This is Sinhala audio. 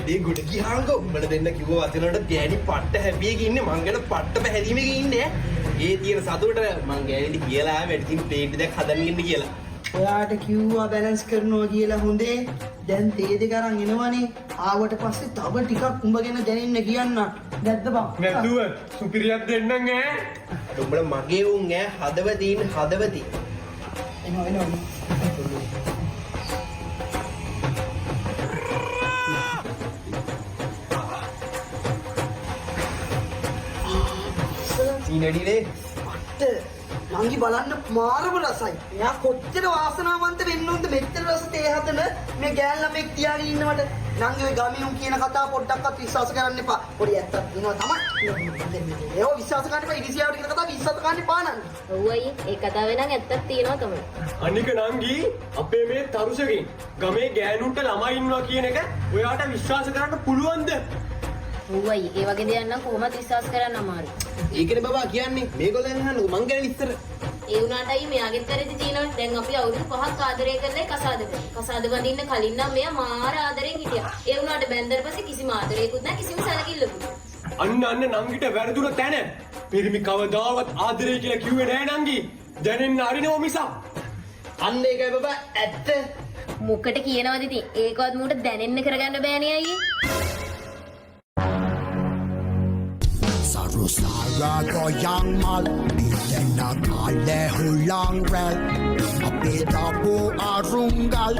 වැඩේ ගොඩ ගියාංගෝ උඹලා දෙන්න කිව්ව වචනවලට ගෑණි පට්ට හැපියක ඉන්නේ මං ගැන පට්ට පැහැදීමක ඉන්නේ ඒ තියෙන සතුට මං ගෑණිට කියලා මෙඩිසින් ප්ලේට් එකක් හදන්න ඉන්න කියලා ඔයාට කිව්වා බැලන්ස් කරනවා කියලා හොඳේ දැන් තේ දෙක අරන් එනවනේ ආවට පස්සේ තව ටිකක් උඹ ගැන දැනෙන්න කියන්න නැද්ද බං නැතුව සුපිරියක් දෙන්නම් ඈ උඹලා මගේ උන් ඈ හදවතින් හදවතින් එනවා සීනඩිනේ නංගි බලන්න මාරම රසයි. එයා කොච්චර වාසනාවන්ත වෙන්න ඕනද මෙච්චර රස තේ හදන මේ ගෑල් ළමෙක් තියාගෙන ඉන්නවට. නංගි ඔය ගමේ උන් කියන කතාව පොඩ්ඩක්වත් විශ්වාස කරන්න එපා. පොඩි ඇත්තක් වෙනවා තමයි. ඒව විශ්වාස කරන්න එපා. ඉරිසියාවට කියන කතාව විශ්වාස කරන්න එපා නංගි. ඔව් අයියේ ඒ කතාවේ නම් ඇත්තක් තියෙනවා තමයි. අනික නංගි අපේ මේ තරුසකින් ගමේ ගෑනුන්ට ළමයි ඉන්නවා කියන එක ඔයාට විශ්වාස කරන්න පුළුවන්ද? ඔව් අයියේ ඒ වගේ දේවල් නම් කොහොමද විශ්වාස කරන්න අමාරුයි. ඒකනේ බබා කියන්නේ මේගොල්ලන් අහන්නකො මං ගැන විස්තර ඒ වුණාට අයියේ මෙයාගෙත් කරේදී තියෙනවා. දැන් අපි අවුරුදු 5ක් ආදරය කරලා කසාද කරා. කසාද බඳින්න කලින් නම් මෙයා මාර ආදරෙන් හිටියා. ඒ වුණාට බැන්දර පස්සේ කිසිම ආදරයකුත් නැහැ කිසිම සැලකිල්ලකුත්. අන්න නංගිට වැරදුන තැන පිරිමි කවදාවත් ආදරේ කියලා කිව්වේ නෑ නංගි. දැනෙන්න අරිනව මිසක්. අන්න ඒකයි බබා ඇත්ත මොකට කියනවද ඉතින්? ඒකවත් මූට දැනෙන්න කරගන්න බෑනේ අයියේ. Sarusara goyang mal Bilena kale hulang rel Apita po arungal